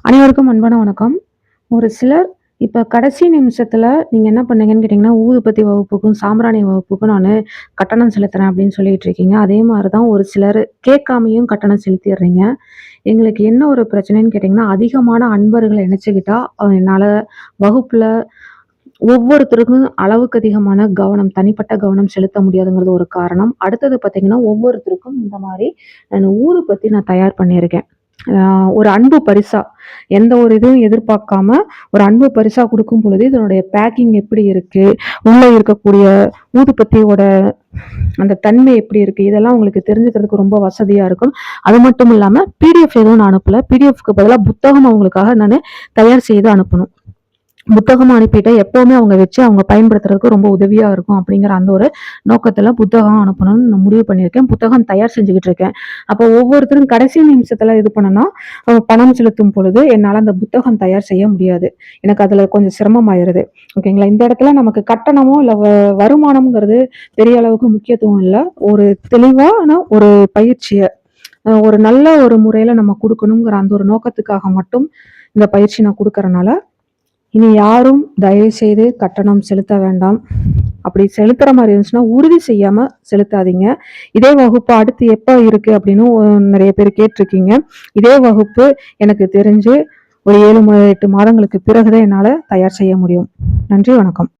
அனைவருக்கும் அன்பான வணக்கம். ஒரு சிலர் இப்ப கடைசி நிமிஷத்துல நீங்க என்ன பண்ணீங்கன்னு கேட்டீங்கன்னா, ஊதுபத்தி வகுப்புக்கும், சாம்பிராணி வகுப்புக்கும் நானு கட்டணம் செலுத்துறேன் அப்படின்னு சொல்லிட்டு இருக்கீங்க. அதே மாரி தான் ஒரு சிலர் கேட்காமயும் கட்டணம் செலுத்திர்றீங்க. எங்களுக்கு என்ன ஒரு பிரச்சனைன்னு கேட்டீங்கன்னா, அதிகமான அன்பர்கள இணைச்சுக்கிட்டா, என்னால வகுப்புல ஒவ்வொருத்தருக்கும் அளவுக்கு அதிகமான கவனம், தனிப்பட்ட கவனம் செலுத்த முடியாதுங்கிறது ஒரு காரணம். அடுத்தது பார்த்தீங்கன்னா, ஒவ்வொருத்தருக்கும் இந்த மாரி நான் ஊதுபத்தி தயார் பண்ணியிருக்கேன். அ ஒரு அன்பு பரிசா, எந்த ஒரு இதுவும் எதிர்பார்க்காம, ஒரு அன்பு பரிசா குடுக்கும் பொழுது, இதனுடைய பேக்கிங் எப்படி இருக்கு? உள்ள இருக்கக்கூடிய ஊதுபத்தியோட அந்த தன்மை எப்படி இருக்கு? இதெல்லாம் உங்களுக்கு தெரிஞ்சுக்கிறதுக்கு ரொம்ப வசதியா இருக்கும். அது மட்டும் இல்லாம, பிடிஎஃப் எதுவும் நான் அனுப்பல. பிடிஎஃப்க்கு பதிலா புத்தகம் அவங்களுக்காக நானு தயார் செய்து அனுப்பணும். புத்தகமா அனுப்பிட்டா எப்பவுமே அவங்க வச்சு அவங்க பயன்படுத்துறதுக்கு ரொம்ப உதவியா இருக்கும் அப்படிங்கிற அந்த ஒரு நோக்கத்துல புத்தகம் அனுப்பணும்னு நான் முடிவு பண்ணியிருக்கேன். புத்தகம் தயார் செஞ்சுகிட்டு இருக்கேன். அப்போ ஒவ்வொருத்தரும் கடைசி நிமிஷத்துல இது பண்ணனா, பணம் செலுத்தும் பொழுது என்னால அந்த புத்தகம் தயார் செய்ய முடியாது. எனக்கு அதுல கொஞ்சம் சிரமமாயிருது. ஓகேங்களா? இந்த இடத்துல நமக்கு கட்டணமோ இல்ல வருமானம்ங்கிறது பெரிய அளவுக்கு முக்கியத்துவம் இல்ல. ஒரு தெளிவான ஒரு பயிற்சிய ஒரு நல்ல ஒரு முறையில நம்ம குடுக்கணுங்கிற அந்த ஒரு நோக்கத்துக்காக மட்டும் இந்த பயிற்சி நான் குடுக்கறனால இனி யாரும் தயவு செய்து கட்டணம் செலுத்த வேண்டாம். அப்படி செலுத்துற மாரி இருந்துச்சுன்னா, உறுதி செய்யாம செலுத்தாதீங்க. இதே வகுப்பு அடுத்து எப்ப இருக்கு அப்படின்னு நெறைய பேர் கேட்டிருக்கீங்க. இதே வகுப்பு எனக்கு தெரிஞ்சு ஒரு 7, 8 மாதங்களுக்கு பிறகு தான் என்னால தயார் செய்ய முடியும். நன்றி, வணக்கம்.